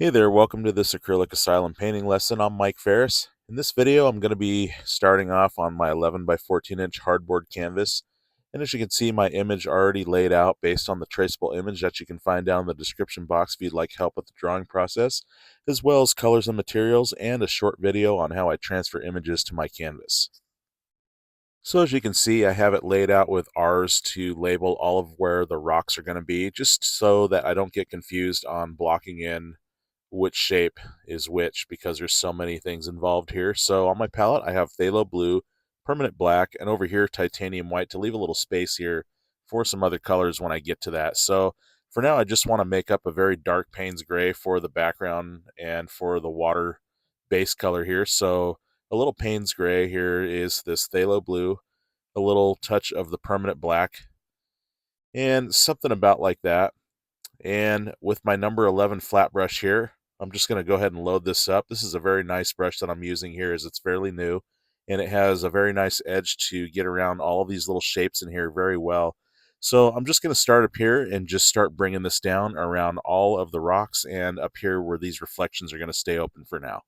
Hey there, welcome to this acrylic asylum painting lesson. I'm Mike Ferris. In this video, I'm going to be starting off on my 11 by 14 inch hardboard canvas. And as you can see, my image already laid out based on the traceable image that you can find down in the description box if you'd like help with the drawing process, as well as colors and materials, and a short video on how I transfer images to my canvas. So as you can see, I have it laid out with R's to label all of where the rocks are going to be, just so that I don't get confused on blocking in which shape is which because there's so many things involved here. So on my palette, I have Phthalo Blue, Permanent Black, and over here Titanium White to leave a little space here for some other colors when I get to that. So for now, I just want to make up a very dark Payne's Gray for the background and for the water base color here. So a little Payne's Gray here is this Phthalo Blue, a little touch of the Permanent Black, and something about like that. And with my number 11 flat brush here, I'm just going to go ahead and load this up. This is a very nice brush that I'm using here as it's fairly new, and it has a very nice edge to get around all of these little shapes in here very well. So I'm just going to start up here and just start bringing this down around all of the rocks and up here where these reflections are going to stay open for now.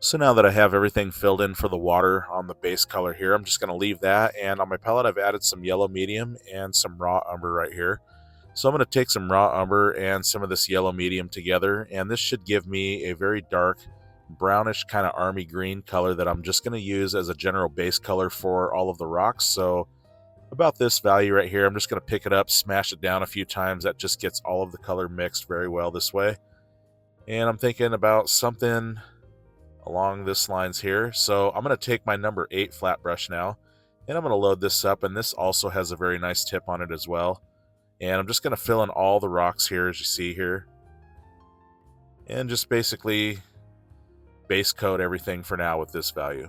So now that I have everything filled in for the water on the base color here, I'm just going to leave that. And on my palette, I've added some yellow medium and some raw umber right here. So I'm going to take some raw umber and some of this yellow medium together, and this should give me a very dark brownish kind of army green color that I'm just going to use as a general base color for all of the rocks. So about this value right here, I'm just going to pick it up, smash it down a few times. That just gets all of the color mixed very well this way. And I'm thinking about something along this lines here. So I'm going to take my number 8 flat brush now, and I'm going to load this up, and this also has a very nice tip on it as well. And I'm just going to fill in all the rocks here as you see here, and just basically base coat everything for now with this value.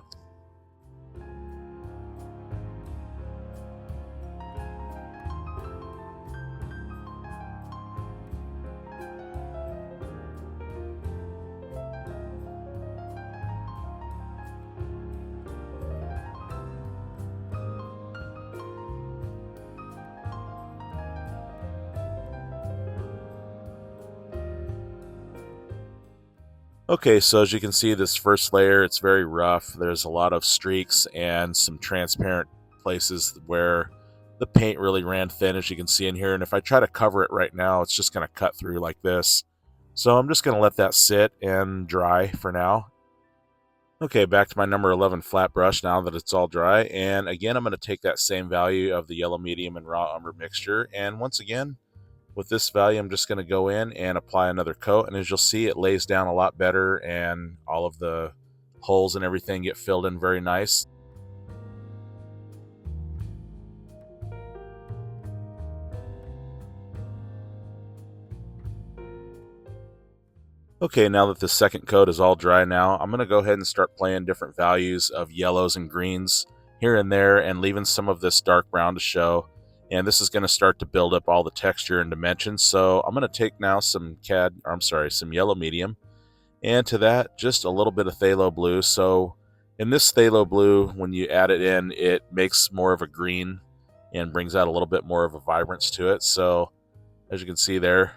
Okay, so as you can see, this first layer, it's very rough. There's a lot of streaks and some transparent places where the paint really ran thin, as you can see in here. And if I try to cover it right now, it's just going to cut through like this. So I'm just going to let that sit and dry for now. Okay, back to my number 11 flat brush now that it's all dry. And again, I'm going to take that same value of the yellow medium and raw umber mixture. And once again, with this value, I'm just going to go in and apply another coat. And as you'll see, it lays down a lot better and all of the holes and everything get filled in very nice. Okay, now that the second coat is all dry now, I'm going to go ahead and start playing different values of yellows and greens here and there and leaving some of this dark brown to show. And this is going to start to build up all the texture and dimensions. So I'm going to take now some some yellow medium, and to that, just a little bit of phthalo blue. So in this phthalo blue, when you add it in, it makes more of a green and brings out a little bit more of a vibrance to it. So as you can see there,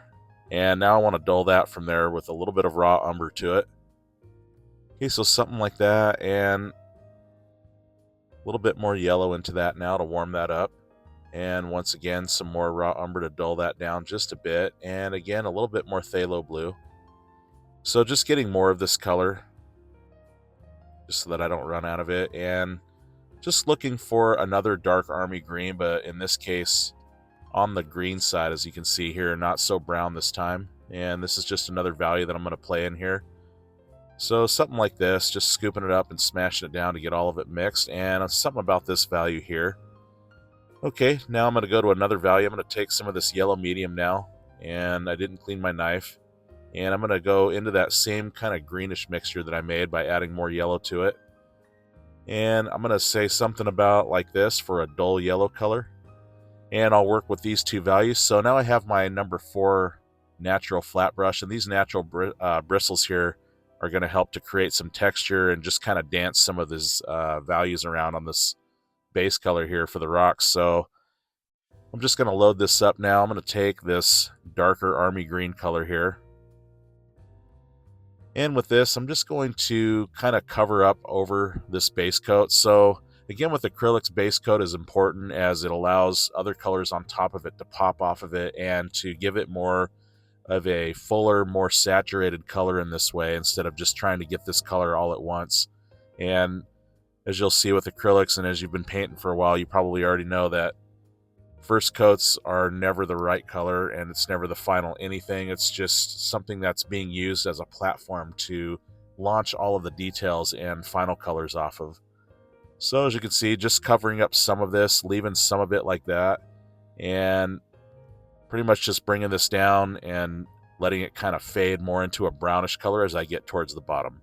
and now I want to dull that from there with a little bit of raw umber to it. Okay, so something like that, and a little bit more yellow into that now to warm that up. And once again, some more raw umber to dull that down just a bit. And again, a little bit more phthalo blue. So just getting more of this color, just so that I don't run out of it. And just looking for another dark army green, but in this case, on the green side, as you can see here, not so brown this time. And this is just another value that I'm going to play in here. So something like this, just scooping it up and smashing it down to get all of it mixed. And something about this value here. Okay, now I'm going to go to another value. I'm going to take some of this yellow medium now, and I didn't clean my knife. And I'm going to go into that same kind of greenish mixture that I made by adding more yellow to it. And I'm going to say something about like this for a dull yellow color. And I'll work with these two values. So now I have my number 4 natural flat brush, and these natural bristles here are going to help to create some texture and just kind of dance some of these values around on this base color here for the rocks. So I'm just going to load this up now. I'm going to take this darker army green color here. And with this, I'm just going to kind of cover up over this base coat. So again, with acrylics, base coat is important as it allows other colors on top of it to pop off of it and to give it more of a fuller, more saturated color in this way instead of just trying to get this color all at once. And as you'll see with acrylics, and as you've been painting for a while, you probably already know that first coats are never the right color and it's never the final anything. It's just something that's being used as a platform to launch all of the details and final colors off of. So as you can see, just covering up some of this, leaving some of it like that, and pretty much just bringing this down and letting it kind of fade more into a brownish color as I get towards the bottom.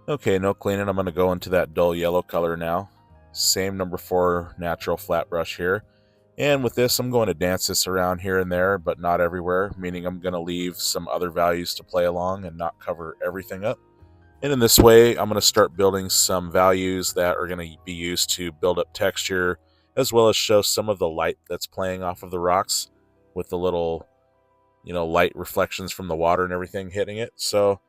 Okay, no cleaning. I'm going to go into that dull yellow color now. Same number 4 natural flat brush here. And with this, I'm going to dance this around here and there, but not everywhere, meaning I'm going to leave some other values to play along and not cover everything up. And in this way, I'm going to start building some values that are going to be used to build up texture, as well as show some of the light that's playing off of the rocks with the little, light reflections from the water and everything hitting it. So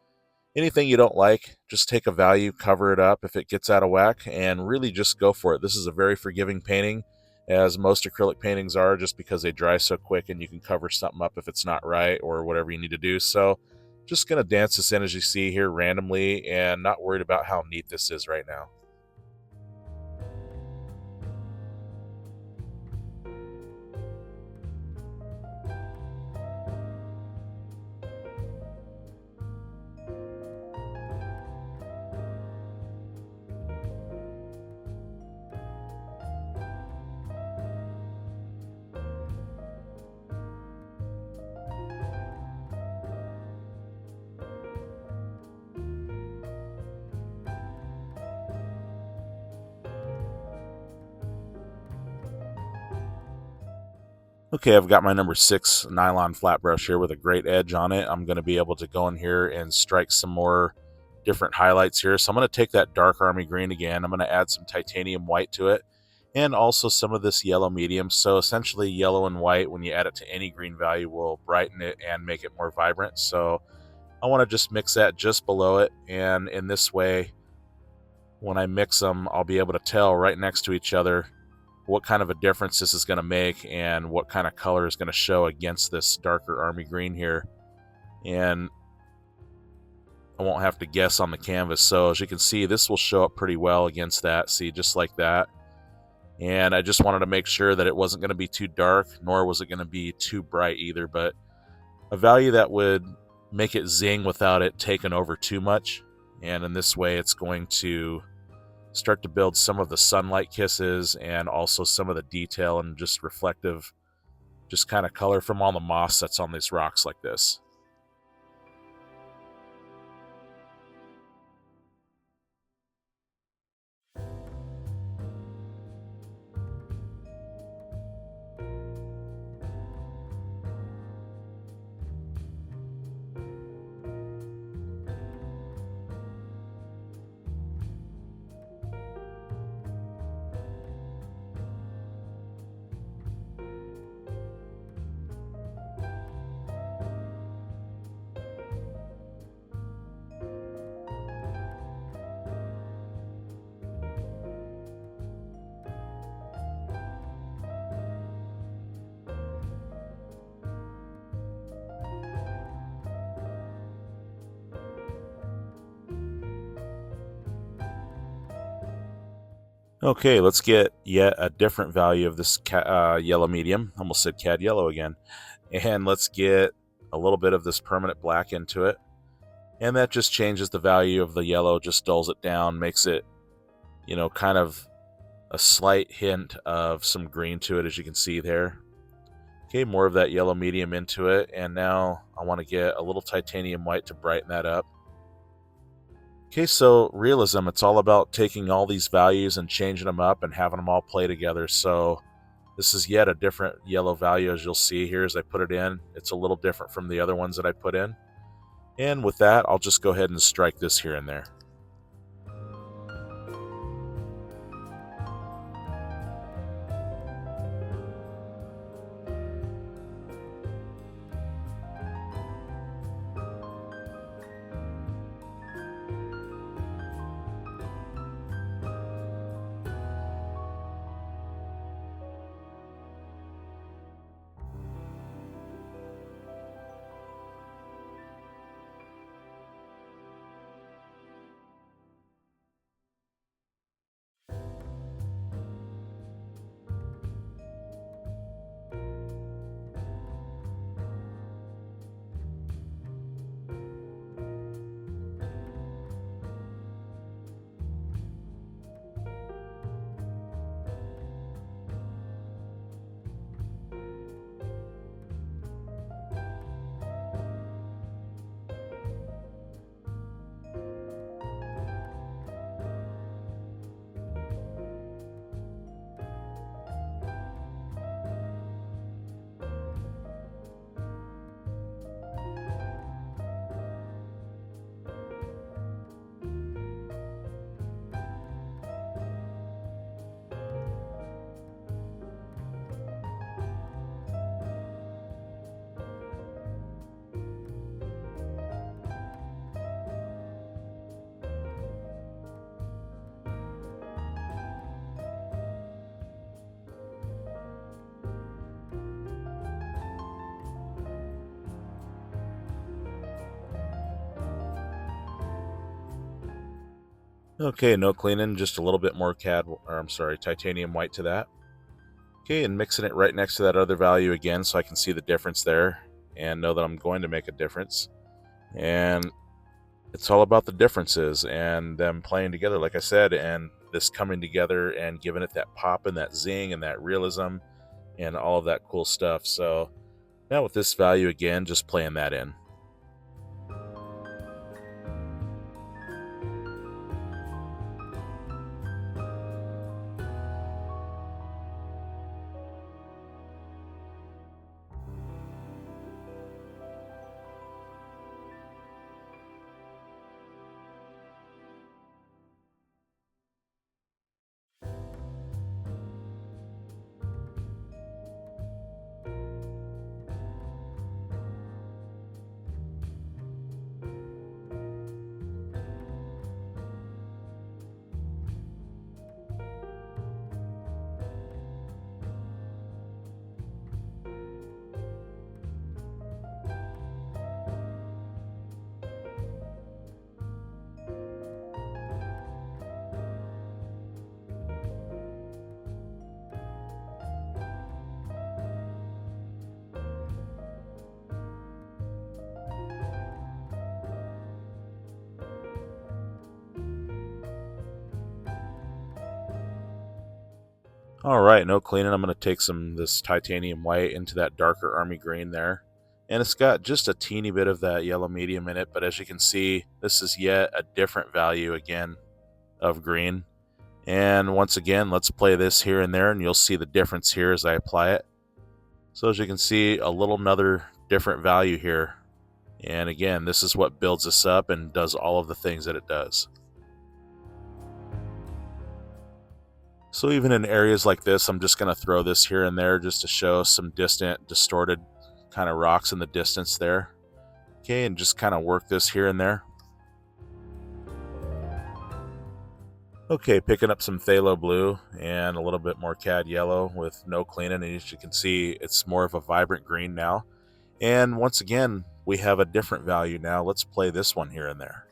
anything you don't like, just take a value, cover it up if it gets out of whack, and really just go for it. This is a very forgiving painting, as most acrylic paintings are, just because they dry so quick and you can cover something up if it's not right or whatever you need to do. So just going to dance this in as you see here randomly and not worried about how neat this is right now. Okay, I've got my number 6 nylon flat brush here with a great edge on it. I'm going to be able to go in here and strike some more different highlights here. So I'm going to take that dark army green again. I'm going to add some titanium white to it and also some of this yellow medium. So essentially yellow and white, when you add it to any green value, will brighten it and make it more vibrant. So I want to just mix that just below it. And in this way, when I mix them, I'll be able to tell right next to each other what kind of a difference this is going to make and what kind of color is going to show against this darker army green here. And I won't have to guess on the canvas. So as you can see, this will show up pretty well against that. See, just like that. And I just wanted to make sure that it wasn't going to be too dark, nor was it going to be too bright either, but a value that would make it zing without it taking over too much. And in this way, it's going to start to build some of the sunlight kisses and also some of the detail and just reflective, just kind of color from all the moss that's on these rocks like this. Okay, let's get yet a different value of this yellow medium. Almost said cad yellow again. And let's get a little bit of this permanent black into it. And that just changes the value of the yellow, just dulls it down, makes it, kind of a slight hint of some green to it, as you can see there. Okay, more of that yellow medium into it. And now I want to get a little titanium white to brighten that up. Okay, so realism, it's all about taking all these values and changing them up and having them all play together. So this is yet a different yellow value, as you'll see here as I put it in. It's a little different from the other ones that I put in. And with that, I'll just go ahead and strike this here and there. Okay, no cleaning, just a little bit more titanium white to that. Okay, and mixing it right next to that other value again so I can see the difference there and know that I'm going to make a difference. And it's all about the differences and them playing together, like I said, and this coming together and giving it that pop and that zing and that realism and all of that cool stuff. So now with this value again, just playing that in. Alright, no cleaning. I'm going to take this titanium white into that darker army green there. And it's got just a teeny bit of that yellow medium in it, but as you can see, this is yet a different value again of green. And once again, let's play this here and there, and you'll see the difference here as I apply it. So as you can see, another different value here. And again, this is what builds this up and does all of the things that it does. So even in areas like this, I'm just going to throw this here and there just to show some distant, distorted kind of rocks in the distance there. Okay, and just kind of work this here and there. Okay, picking up some Phthalo Blue and a little bit more cad yellow with no cleaning, and as you can see, it's more of a vibrant green now. And once again, we have a different value now. Let's play this one here and there.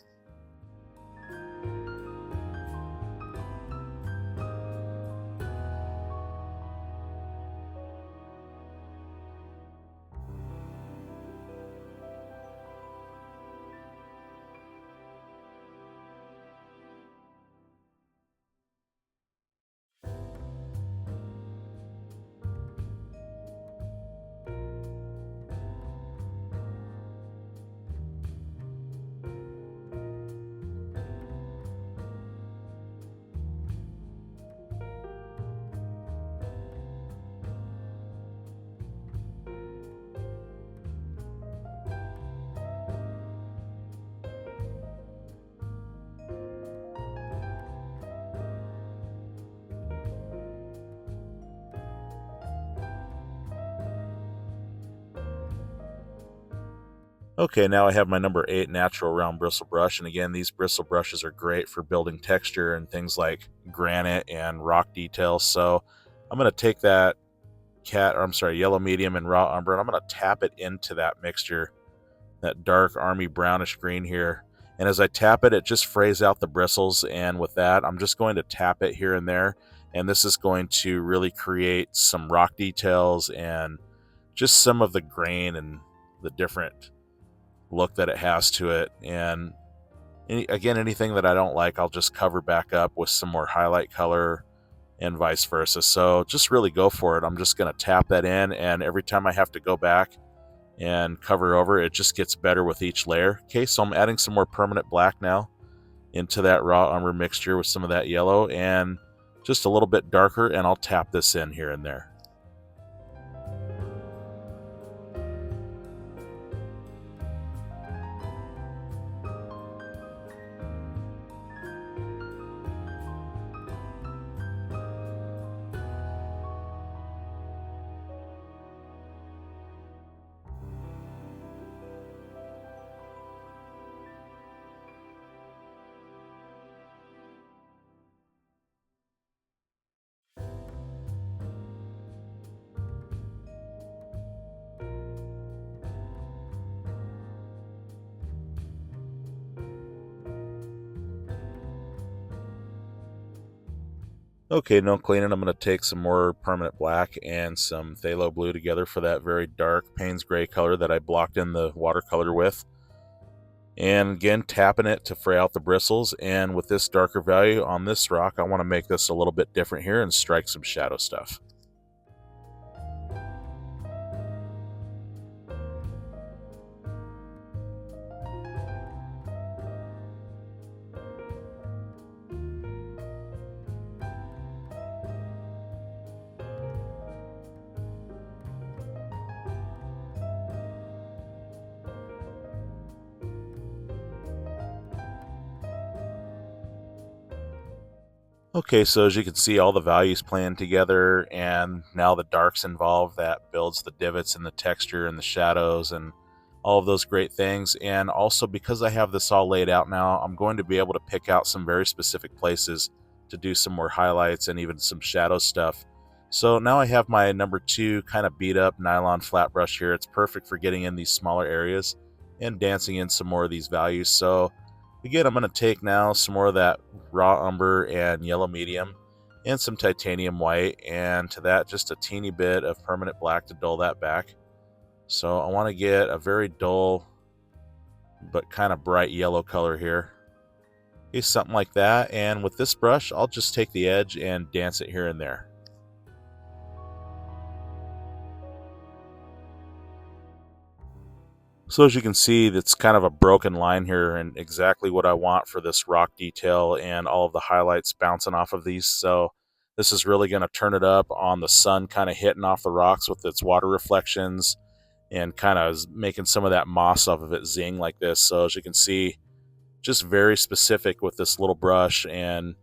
Okay, now I have my number 8 natural round bristle brush, and again, these bristle brushes are great for building texture and things like granite and rock details. So I'm going to take that yellow medium and raw umber, and I'm going to tap it into that mixture, that dark army brownish green here. And as I tap it, it just frays out the bristles, and with that, I'm just going to tap it here and there, and this is going to really create some rock details and just some of the grain and the different look that it has to it. And again, anything that I don't like, I'll just cover back up with some more highlight color and vice versa. So just really go for it. I'm just going to tap that in, and every time I have to go back and cover over, it just gets better with each layer. Okay, so I'm adding some more permanent black now into that raw umber mixture with some of that yellow and just a little bit darker, and I'll tap this in here and there. Okay, no cleaning. I'm going to take some more permanent black and some phthalo blue together for that very dark Payne's gray color that I blocked in the watercolor with. And again, tapping it to fray out the bristles. And with this darker value on this rock, I want to make this a little bit different here and strike some shadow stuff. Okay, so as you can see, all the values playing together, and now the darks involved, that builds the divots and the texture and the shadows and all of those great things. And also, because I have this all laid out now, I'm going to be able to pick out some very specific places to do some more highlights and even some shadow stuff. So now I have my number 2 kind of beat up nylon flat brush here. It's perfect for getting in these smaller areas and dancing in some more of these values. So again, I'm going to take now some more of that raw umber and yellow medium and some titanium white, and to that just a teeny bit of permanent black to dull that back. So I want to get a very dull but kind of bright yellow color here. Okay, something like that. And with this brush, I'll just take the edge and dance it here and there. So as you can see, it's kind of a broken line here and exactly what I want for this rock detail and all of the highlights bouncing off of these. So this is really going to turn it up on the sun kind of hitting off the rocks with its water reflections and kind of making some of that moss off of it zing like this. So as you can see, just very specific with this little brush and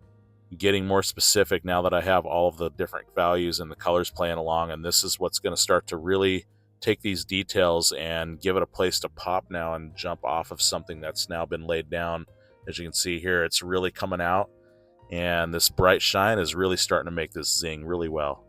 getting more specific now that I have all of the different values and the colors playing along. And this is what's going to start to really take these details and give it a place to pop now and jump off of something that's now been laid down. As you can see here, it's really coming out, and this bright shine is really starting to make this zing really well.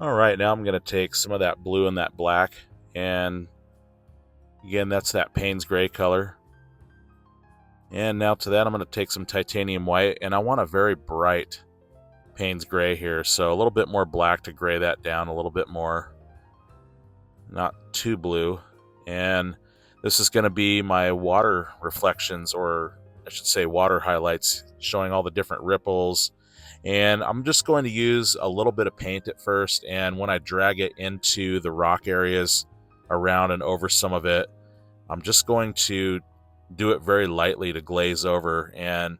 All right, now I'm going to take some of that blue and that black, and again, that's that Payne's gray color. And now to that, I'm going to take some titanium white, and I want a very bright Payne's gray here, so a little bit more black to gray that down a little bit more. Not too blue. And this is going to be my water reflections, or I should say water highlights, showing all the different ripples. And I'm just going to use a little bit of paint at first, and when I drag it into the rock areas around and over some of it, I'm just going to do it very lightly to glaze over. And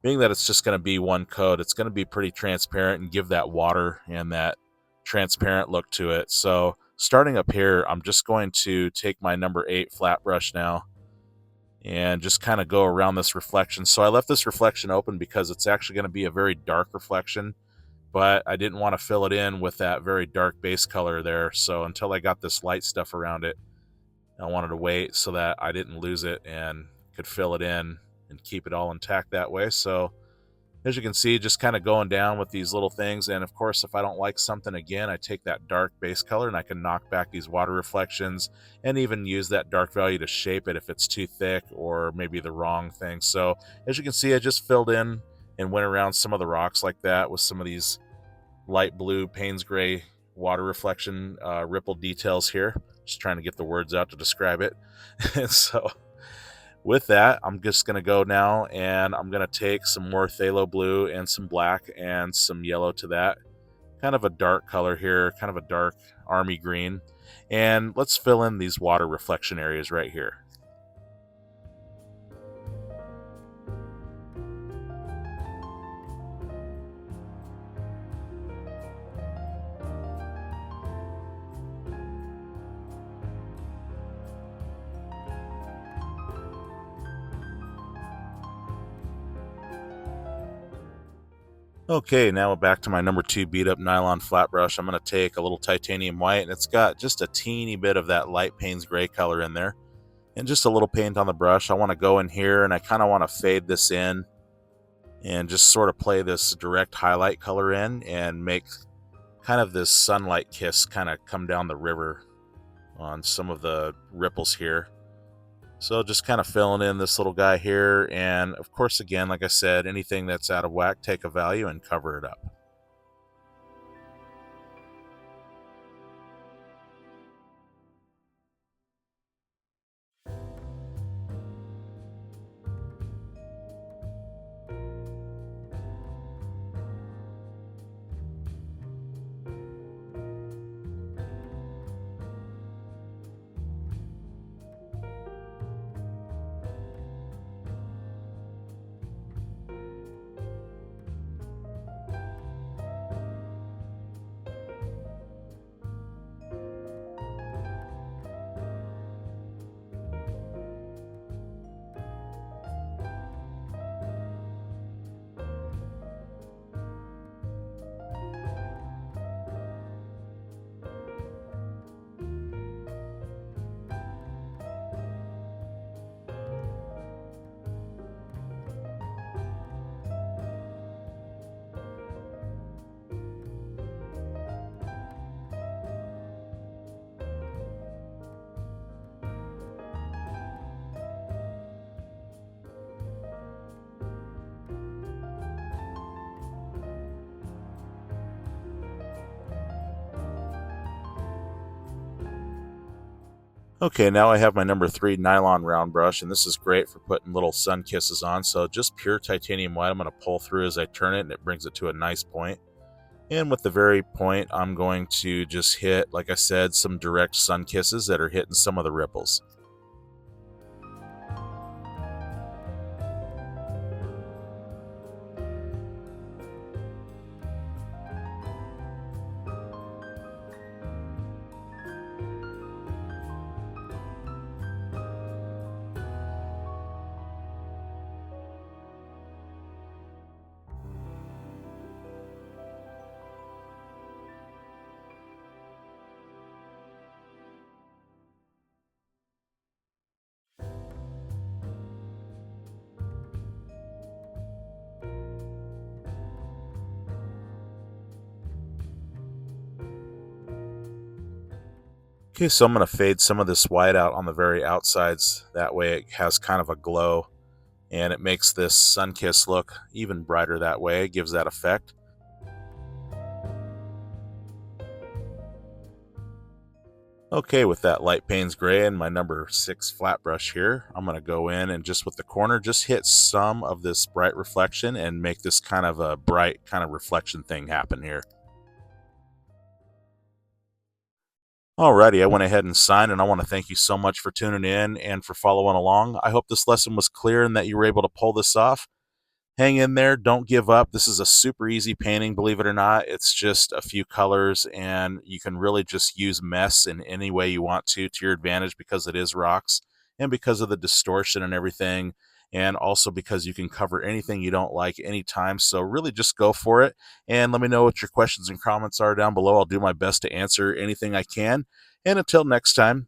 being that it's just going to be one coat, it's going to be pretty transparent and give that water and that transparent look to it. So starting up here, I'm just going to take my number 8 flat brush now and just kind of go around this reflection. So I left this reflection open because it's actually going to be a very dark reflection, but I didn't want to fill it in with that very dark base color there. So until I got this light stuff around it, I wanted to wait so that I didn't lose it and could fill it in and keep it all intact that way. So as you can see, just kind of going down with these little things. And of course, if I don't like something again, I take that dark base color and I can knock back these water reflections and even use that dark value to shape it if it's too thick or maybe the wrong thing. So as you can see, I just filled in and went around some of the rocks like that with some of these light blue Payne's gray water reflection ripple details here. Just trying to get the words out to describe it. And so with that, I'm just going to go now and I'm going to take some more phthalo blue and some black and some yellow to that. Kind of a dark color here, kind of a dark army green. And let's fill in these water reflection areas right here. Okay, now we're back to my number 2 beat up nylon flat brush. I'm going to take a little titanium white, and it's got just a teeny bit of that light Payne's gray color in there. And just a little paint on the brush. I want to go in here and I kind of want to fade this in and just sort of play this direct highlight color in and make kind of this sunlight kiss kind of come down the river on some of the ripples here. So just kind of filling in this little guy here. And of course, again, like I said, anything that's out of whack, take a value and cover it up. Okay, now I have my number 3 nylon round brush, and this is great for putting little sun kisses on. So just pure titanium white I'm going to pull through as I turn it, and it brings it to a nice point. And with the very point, I'm going to just hit, like I said, some direct sun kisses that are hitting some of the ripples. Okay, so I'm going to fade some of this white out on the very outsides. That way it has kind of a glow, and it makes this sun kiss look even brighter that way. It gives that effect. Okay, with that light Payne's gray and my number 6 flat brush here, I'm going to go in and just with the corner, just hit some of this bright reflection and make this kind of a bright kind of reflection thing happen here. Alrighty, I went ahead and signed, and I want to thank you so much for tuning in and for following along. I hope this lesson was clear and that you were able to pull this off. Hang in there, don't give up. This is a super easy painting, believe it or not. It's just a few colors, and you can really just use mess in any way you want to your advantage because it is rocks and because of the distortion and everything, and also because you can cover anything you don't like anytime. So really just go for it, and let me know what your questions and comments are down below. I'll do my best to answer anything I can. And until next time,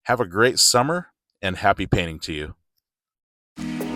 have a great summer and happy painting to you.